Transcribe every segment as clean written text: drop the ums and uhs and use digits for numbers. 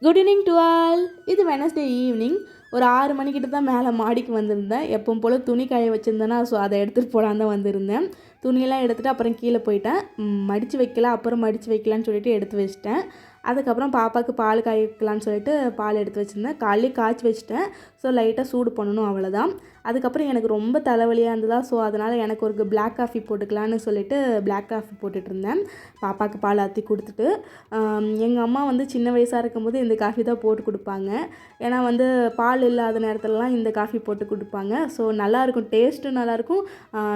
Good evening to all. இது Wednesday evening ஒரு 6 மணிக்கிட்ட தான் மேலே மாடிக்கு வந்திருந்தேன். எப்பவும் போல் துணி காய வச்சுருந்தேன்னா ஸோ அதை எடுத்துகிட்டு போகலான்னு தான் வந்திருந்தேன். துணியெல்லாம் எடுத்துகிட்டு அப்புறம் கீழே போயிட்டேன். மடித்து வைக்கல, அப்புறம் மடித்து வைக்கலான்னு சொல்லிட்டு எடுத்து வச்சிட்டேன். அதுக்கப்புறம் பாப்பாவுக்கு பால் காய வைக்கலான்னு சொல்லிட்டு பால் எடுத்து வச்சுருந்தேன். காலையிலே காய்ச்சி வச்சுட்டேன். ஸோ லைட்டாக சூடு பண்ணணும், அவ்வளோதான். அதுக்கப்புறம் எனக்கு ரொம்ப தலைவலியாக இருந்ததா, ஸோ அதனால் எனக்கு ஒரு பிளாக் காஃபி போட்டுக்கலான்னு சொல்லிட்டு பிளாக் காஃபி போட்டுட்ருந்தேன். பாப்பாவுக்கு பால் ஆற்றி கொடுத்துட்டு எங்கள் அம்மா வந்து சின்ன வயசாக இருக்கும்போது இந்த காஃபி தான் போட்டு கொடுப்பாங்க. ஏன்னா வந்து பால் இல்லாத நேரத்துலலாம் இந்த காஃபி போட்டு கொடுப்பாங்க. ஸோ நல்லாயிருக்கும், டேஸ்ட்டும் நல்லாயிருக்கும்.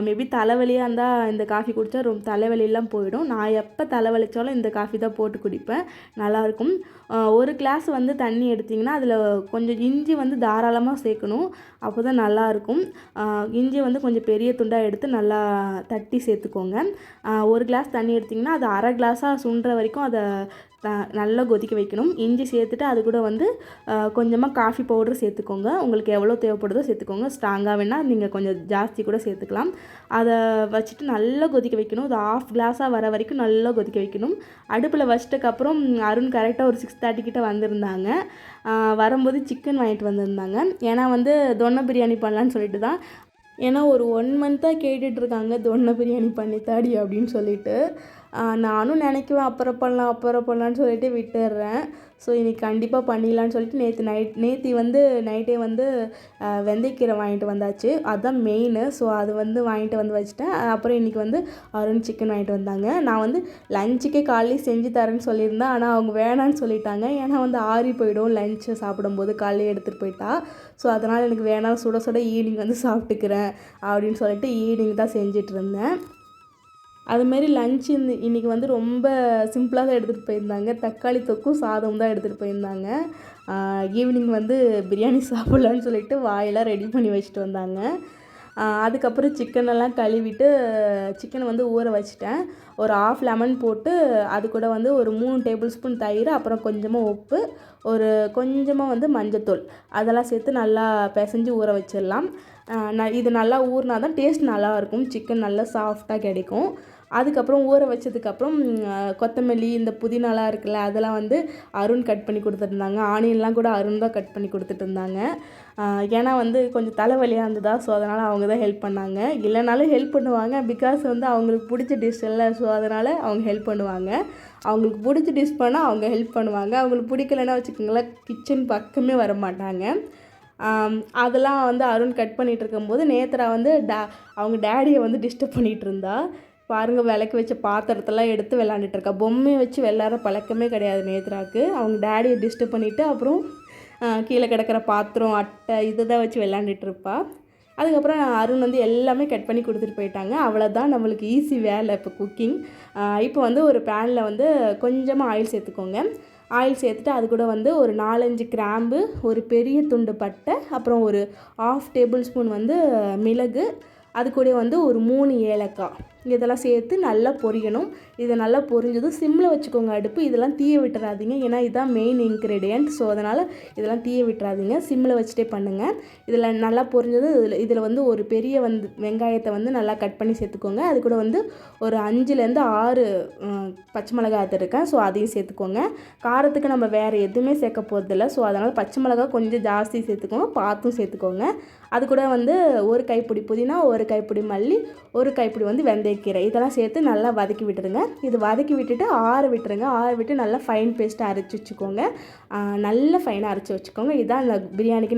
மேபி தலைவலியாக இருந்தால் இந்த காஃபி குடித்தா ரொம்ப தலைவலியெல்லாம் போயிடும். நான் எப்போ தலைவலித்தாலும் இந்த காஃபி தான் போட்டு குடிப்பேன், நல்லாயிருக்கும். ஒரு கிளாஸ் வந்து தண்ணி எடுத்திங்கன்னா அதில் கொஞ்சம் இஞ்சி வந்து தாராளமாக சேர்க்கணும், அப்போ தான் நல்லாயிருக்கும். இஞ்சி வந்து கொஞ்சம் பெரிய துண்டாக எடுத்து நல்லா தட்டி சேர்த்துக்கோங்க. ஒரு கிளாஸ் தண்ணி எடுத்திங்கன்னா அது அரை கிளாஸாக சுண்டுற வரைக்கும் அதை நல்லா கொதிக்க வைக்கணும். இஞ்சி சேர்த்துட்டு அது கூட வந்து கொஞ்சமாக காஃபி பவுட்ரு சேர்த்துக்கோங்க. உங்களுக்கு எவ்வளோ தேவைப்படுதோ சேர்த்துக்கோங்க. ஸ்ட்ராங்காக வேணால் நீங்கள் கொஞ்சம் ஜாஸ்தி கூட சேர்த்துக்கலாம். அதை வச்சுட்டு நல்லா கொதிக்க வைக்கணும். அது ஆஃப் கிளாஸாக வர வரைக்கும் நல்லா கொதிக்க வைக்கணும். அடுப்பில் வச்சிட்டதுக்கப்புறம் அருண் கரெக்டாக ஒரு 6:30 கிட்ட வந்திருந்தாங்க. வரும்போது சிக்கன் வாங்கிட்டு வந்திருந்தாங்க. ஏன்னா வந்து தொன்னை பிரியாணி பண்ணலான்னு சொல்லிட்டு தான். ஏன்னா ஒரு 1 மந்த்தாக கேட்டுட்ருக்காங்க தொன்னை பிரியாணி பண்ணித்தாடி அப்படின்னு சொல்லிட்டு. நானும் நினைக்குவேன் அப்புறம் பண்ணலான்னு சொல்லிட்டு விட்டுடுறேன். ஸோ இன்றைக்கி கண்டிப்பாக பண்ணிடலான்னு சொல்லிட்டு நேற்று வந்து நைட்டே வந்து வெந்தயக்கீரை வாங்கிட்டு வந்தாச்சு. அதுதான் மெயின். ஸோ அது வந்து வாங்கிட்டு வந்து வச்சுட்டேன். அப்புறம் இன்றைக்கி வந்து அருண் சிக்கன் வாங்கிட்டு வந்தாங்க. நான் வந்து லஞ்சுக்கே காலையில் செஞ்சு தரேன்னு சொல்லியிருந்தேன். ஆனால் அவங்க வேணான்னு சொல்லிட்டாங்க. ஏன்னா வந்து ஆறி போயிடும் லஞ்சு சாப்பிடும்போது, காலையில் எடுத்துகிட்டு போயிட்டா. ஸோ அதனால் எனக்கு வேணாம், சுட சுட ஈவினிங் வந்து சாப்பிட்டுக்கிறேன் அப்படின்னு சொல்லிட்டு ஈவினிங் தான் செஞ்சிட்ருந்தேன். அதுமாரி லன்ச் இன்றைக்கி வந்து ரொம்ப சிம்பிளாக தான் எடுத்துகிட்டு போயிருந்தாங்க. தக்காளி தொக்கும் சாதம் தான் எடுத்துகிட்டு போயிருந்தாங்க. ஈவினிங் வந்து பிரியாணி சாப்பிட்லான்னு சொல்லிட்டு வாயெல்லாம் ரெடி பண்ணி வச்சுட்டு வந்தாங்க. அதுக்கப்புறம் சிக்கனெல்லாம் கழுவிட்டு சிக்கனை வந்து ஊற வச்சுட்டேன். ஒரு 1/2 லெமன் போட்டு அது கூட வந்து ஒரு 3 டேபிள் ஸ்பூன் தயிர், அப்புறம் கொஞ்சமாக உப்பு, ஒரு கொஞ்சமாக வந்து மஞ்சத்தூள் அதெல்லாம் சேர்த்து நல்லா பிசைஞ்சு ஊற வச்சிடலாம். இது நல்லா ஊறினா தான் டேஸ்ட் நல்லாயிருக்கும், சிக்கன் நல்லா சாஃப்டாக கிடைக்கும். அதுக்கப்புறம் ஊற வச்சதுக்கப்புறம் கொத்தமல்லி, இந்த புதினாலாம் இருக்குல்ல, அதெல்லாம் வந்து அருண் கட் பண்ணி கொடுத்துட்ருந்தாங்க. ஆனியன்லாம் கூட அருண் தான் கட் பண்ணி கொடுத்துட்டு இருந்தாங்க. ஏன்னா வந்து கொஞ்சம் தலைவலியாக இருந்ததா, ஸோ அதனால் அவங்க தான் ஹெல்ப் பண்ணாங்க. இல்லைனாலும் ஹெல்ப் பண்ணுவாங்க, பிகாஸ் வந்து அவங்களுக்கு பிடிச்ச டிஷ் இல்லை. ஸோ அதனால் அவங்க ஹெல்ப் பண்ணுவாங்க. அவங்களுக்கு பிடிச்ச டிஷ் பண்ணால் அவங்க ஹெல்ப் பண்ணுவாங்க. அவங்களுக்கு பிடிக்கலன்னா வச்சுக்கோங்களேன், கிச்சன் பக்கமே வர மாட்டாங்க. அதெல்லாம் வந்து அருண் கட் பண்ணிகிட்டு இருக்கும்போது நேத்ரா வந்து அவங்க டேடியை வந்து டிஸ்டர்ப் பண்ணிகிட்டு இருந்தா. பாருங்கள், விளக்கு வச்ச பாத்திரத்தெல்லாம் எடுத்து விளாண்டுட்டுருக்கா. பொம்மையை வச்சு விளாட்ற பழக்கமே கிடையாது நேத்ராவுக்கு. அவங்க டேடியை டிஸ்டர்ப் பண்ணிவிட்டு அப்புறம் கீழே கிடக்கிற பாத்திரம், அட்டை இதை தான் வச்சு விளாண்டுட்டுருப்பா. அதுக்கப்புறம் அருண் வந்து எல்லாமே கட் பண்ணி கொடுத்துட்டு போயிட்டாங்க. அவ்வளோதான், நம்மளுக்கு ஈஸி வேலை இப்போ குக்கிங். இப்போ வந்து ஒரு பேனில் வந்து கொஞ்சமாக ஆயில் சேர்த்துக்கோங்க. ஆயில் சேர்த்துட்டு அது கூட வந்து ஒரு 4-5 கிராம்பு, ஒரு பெரிய துண்டு பட்டை, அப்புறம் ஒரு 1/2 டேபிள் ஸ்பூன் வந்து மிளகு, அது கூட வந்து ஒரு 3 ஏலக்காய் இதெல்லாம் சேர்த்து நல்லா பொரியணும். இதை நல்லா பொரிஞ்சதும் சிம்மில் வச்சுக்கோங்க அடுப்பு. இதெல்லாம் தீய விட்டுறாதீங்க, ஏன்னா இதுதான் மெயின் இன்க்ரீடியன்ட். ஸோ அதனால் இதெல்லாம் தீய விட்டுறாதீங்க, சிம்மில் வச்சுட்டே பண்ணுங்கள். இதில் நல்லா பொரிஞ்சது இதில் வந்து ஒரு பெரிய வெங்காயத்தை வந்து நல்லா கட் பண்ணி சேர்த்துக்கோங்க. அது கூட வந்து ஒரு 5லேருந்து 6 பச்சை மிளகாய் எடுத்துருக்கேன். ஸோ அதையும் சேர்த்துக்கோங்க. காரத்துக்கு நம்ம வேறு எதுவுமே சேர்க்க போகிறதில்ல. ஸோ அதனால் பச்சை மிளகாய் கொஞ்சம் ஜாஸ்தி சேர்த்துக்கோங்க, பார்த்தும் சேர்த்துக்கோங்க. அது கூட வந்து ஒரு கைப்பிடி புதினா, ஒரு கைப்பிடி மல்லி, ஒரு கைப்பிடி வந்து வெந்தயக்கீரை இதெல்லாம் சேர்த்து நல்லா வதக்கி விட்டுருங்க. இது வதக்கி விட்டுட்டு ஆற விட்டுருங்க. ஆற விட்டு நல்லா ஃபைன் பேஸ்ட்டாக அரைச்சி வச்சுக்கோங்க. நல்லா ஃபைனாக அரைச்சி வச்சுக்கோங்க. இதுதான் இந்த பிரியாணிக்கு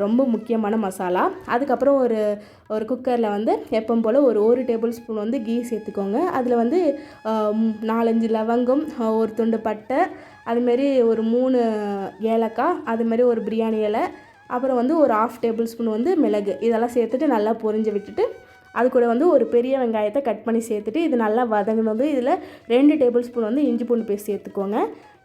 ரொம்ப முக்கியமான மசாலா. அதுக்கப்புறம் ஒரு குக்கரில் வந்து எப்பவும் போல் ஒரு டேபிள் ஸ்பூன் வந்து கீ சேர்த்துக்கோங்க. அதில் வந்து 4-5 லவங்கம், ஒரு துண்டு பட்டை, அதுமாரி ஒரு 3 ஏலக்காய், அதுமாரி ஒரு பிரியாணி இலை, அப்புறம் வந்து ஒரு 1/2 டேபிள் ஸ்பூன் வந்து மிளகு இதெல்லாம் சேர்த்துட்டு நல்லா பொரிஞ்சு விட்டுட்டு அது கூட வந்து ஒரு பெரிய வெங்காயத்தை கட் பண்ணி சேர்த்துட்டு இது நல்லா வதங்கினதும் இதில் 2 டேபிள் ஸ்பூன் வந்து இஞ்சி பூண்டு பேஸ்ட் சேர்த்துக்கோங்க.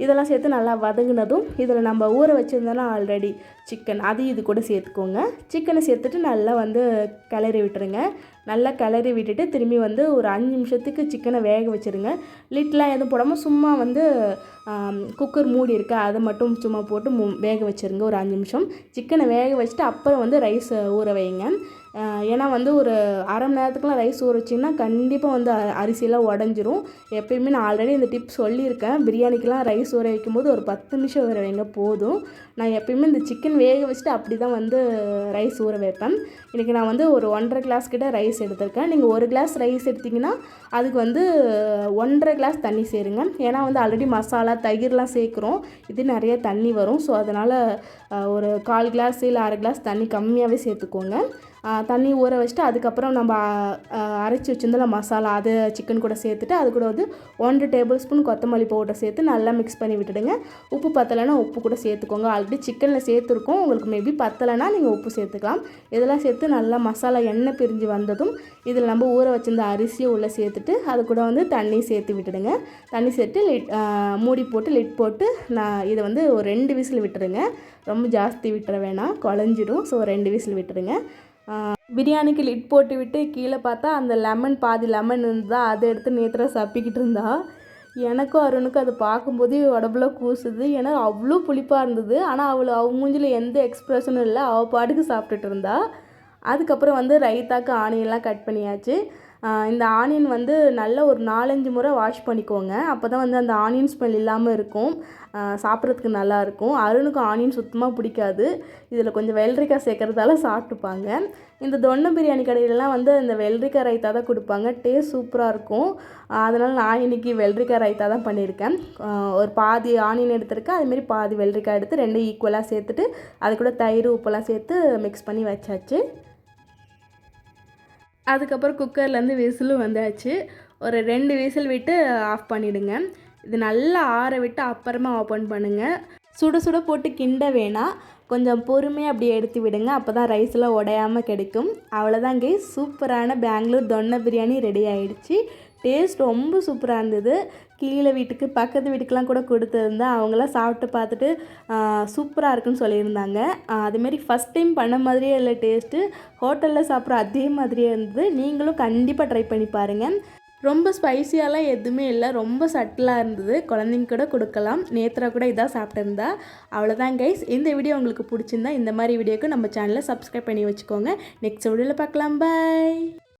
இதெல்லாம் சேர்த்து நல்லா வதங்கினதும் இதில் நம்ம ஊற வச்சுருந்தோன்னா ஆல்ரெடி சிக்கன், அதையும் இது கூட சேர்த்துக்கோங்க. சிக்கனை சேர்த்துட்டு நல்லா வந்து கிளறி விட்டுருங்க. நல்லா கிளறி விட்டுட்டு திரும்பி வந்து ஒரு 5 நிமிஷத்துக்கு சிக்கனை வேக வச்சுருங்க. லிட்லாம் எதுவும் போடாமல் சும்மா வந்து குக்கர் மூடி இருக்கா அதை மட்டும் சும்மா போட்டு வேக வச்சுருங்க ஒரு 5 நிமிஷம். சிக்கனை வேக வச்சுட்டு அப்புறம் வந்து ரைஸை ஊற வைங்க. ஏன்னா வந்து ஒரு அரை மணி நேரத்துக்குலாம் ரைஸ் ஊற வச்சிங்கன்னா கண்டிப்பாக வந்து அரிசியெல்லாம் உடஞ்சிரும். எப்பயுமே நான் ஆல்ரெடி இந்த டிப்ஸ் சொல்லியிருக்கேன். பிரியாணிக்கெலாம் ரைஸ் ஊற வைக்கும்போது ஒரு 10 நிமிஷம் ஊற வைங்க போதும். நான் எப்பயுமே இந்த சிக்கன் வேக வச்சுட்டு அப்படி தான் வந்து ரைஸ் ஊற வைப்பேன். இன்றைக்கி நான் வந்து ஒரு 1.5 கிளாஸ் கிட்ட ரைஸ் எடுத்திருக்கேன். நீங்கள் 1 கிளாஸ் ரைஸ் எடுத்திங்கன்னா அதுக்கு வந்து 1.5 கிளாஸ் தண்ணி சேருங்க. ஏன்னா வந்து ஆல்ரெடி மசாலா தயிர்லாம் சேர்க்குறோம், இது நிறைய தண்ணி வரும். ஸோ அதனால் ஒரு 1/4 கிளாஸ் இல்லை 1/2 கிளாஸ் தண்ணி கம்மியாகவே சேர்த்துக்கோங்க. தண்ணி ஊற வச்சுட்டு அதுக்கப்புறம் நம்ம அரைச்சி வச்சுருந்தோம்ல மசாலா அதை சிக்கன் கூட சேர்த்துட்டு அது கூட வந்து 1 டேபிள் ஸ்பூன் கொத்தமல்லி பவுடர் சேர்த்து நல்லா மிக்ஸ் பண்ணி விட்டுடுங்க. உப்பு பத்தலைன்னா உப்பு கூட சேர்த்துக்கோங்க. ஆல்ரெடி சிக்கனில் சேர்த்துருக்கோம், உங்களுக்கு மேபி பத்தலைன்னா நீங்கள் உப்பு சேர்த்துக்கலாம். இதெல்லாம் சேர்த்து நல்லா மசாலா எண்ணெய் பிரிஞ்சு வந்ததும் இதில் நம்ம ஊற வச்சுருந்த அரிசியை உள்ளே சேர்த்துட்டு அது கூட வந்து தண்ணி சேர்த்து விட்டுடுங்க. தண்ணி சேர்த்து மூடி போட்டு லிட் போட்டு இதை வந்து ஒரு 2 விசில் விட்டுருங்க. ரொம்ப ஜாஸ்தி விட்டுற வேணாம், குழஞ்சிடும். ஸோ 2 விசில் விட்டுருங்க. பிரியாணிக்கு லிட் போட்டு விட்டு கீழே பார்த்தா அந்த பாதி லெமன் இருந்தா அதை எடுத்து நேத்ரா சப்பிக்கிட்டு இருந்தா. எனக்கும் அருணுக்கும் அதை பார்க்கும்போது உடம்புல கூசுது. ஏன்னா அவ்வளோ புளிப்பாக இருந்தது. ஆனால் அவள் மூஞ்சில் எந்த எக்ஸ்ப்ரெஷனும் இல்லை, அவள் பாட்டுக்கு சாப்பிட்டுட்டு இருந்தா. அதுக்கப்புறம் வந்து ரைத்தாக்கு ஆனியன்லாம் கட் பண்ணியாச்சு. இந்த ஆனியன் வந்து நல்ல ஒரு 4-5 முறை வாஷ் பண்ணிக்கோங்க. அப்போ தான் வந்து அந்த ஆனியன் ஸ்மெல் இல்லாமல் இருக்கும், சாப்பிட்றதுக்கு நல்லாயிருக்கும். அருணுக்கும் ஆனியன் சுத்தமாக பிடிக்காது. இதில் கொஞ்சம் வெள்ளரிக்காய் சேர்க்குறதால சாப்பிட்டுப்பாங்க. இந்த தொன்னை பிரியாணி கடையிலலாம் வந்து இந்த வெள்ளரிக்காய் ரைத்தா தான் கொடுப்பாங்க, டேஸ்ட் சூப்பராக இருக்கும். அதனால் நான் இன்றைக்கி வெள்ளரிக்காய் ரைத்தா தான் பண்ணியிருக்கேன். ஒரு பாதி ஆனியன் எடுத்துருக்கேன், அதுமாரி பாதி வெள்ளரிக்காய் எடுத்து 2 ஈக்குவலாக சேர்த்துட்டு அது கூட தயிர் உப்பெல்லாம் சேர்த்து மிக்ஸ் பண்ணி வச்சாச்சு. அதுக்கப்புறம் குக்கர்லேருந்து விசிலும் வந்தாச்சு. ஒரு 2 விசில் விட்டு ஆஃப் பண்ணிவிடுங்க. இது நல்லா ஆற விட்டு அப்புறமா ஓப்பன் பண்ணுங்கள். சுட சுட போட்டு கிண்ட வேணாம், கொஞ்சம் பொறுமையாக அப்படியே எடுத்து விடுங்க. அப்போ தான் ரைஸ்லாம் உடையாமல் கிடைக்கும். அவ்வளோதான் கைஸ், சூப்பரான பெங்களூர் தொன்னை பிரியாணி ரெடி ஆகிடுச்சு. டேஸ்ட் ரொம்ப சூப்பராக இருந்தது. கீழே வீட்டுக்கு பக்கத்து வீட்டுக்கெலாம் கூட கொடுத்துருந்தேன். அவங்களாம் சாப்பிட்டு பார்த்துட்டு சூப்பராக இருக்குன்னு சொல்லியிருந்தாங்க. அதுமாரி ஃபஸ்ட் டைம் பண்ண மாதிரியே இல்லை டேஸ்ட்டு, ஹோட்டலில் சாப்பிட்ற அதே மாதிரியே இருந்தது. நீங்களும் கண்டிப்பாக ட்ரை பண்ணி பாருங்கள். ரொம்ப ஸ்பைசியாலாம் எதுவுமே இல்லை, ரொம்ப சட்டிலாக இருந்தது. குழந்தைங்க கூட கொடுக்கலாம். நேத்ரா கூட இதாக சாப்பிட்டுருந்தா. அவ்வளோதான் கைஸ், இந்த வீடியோ உங்களுக்கு பிடிச்சிருந்தா இந்த மாதிரி வீடியோக்கு நம்ம சேனலை சப்ஸ்கிரைப் பண்ணி வச்சுக்கோங்க. நெக்ஸ்ட் வீடியோவில் பார்க்கலாம். பாய்.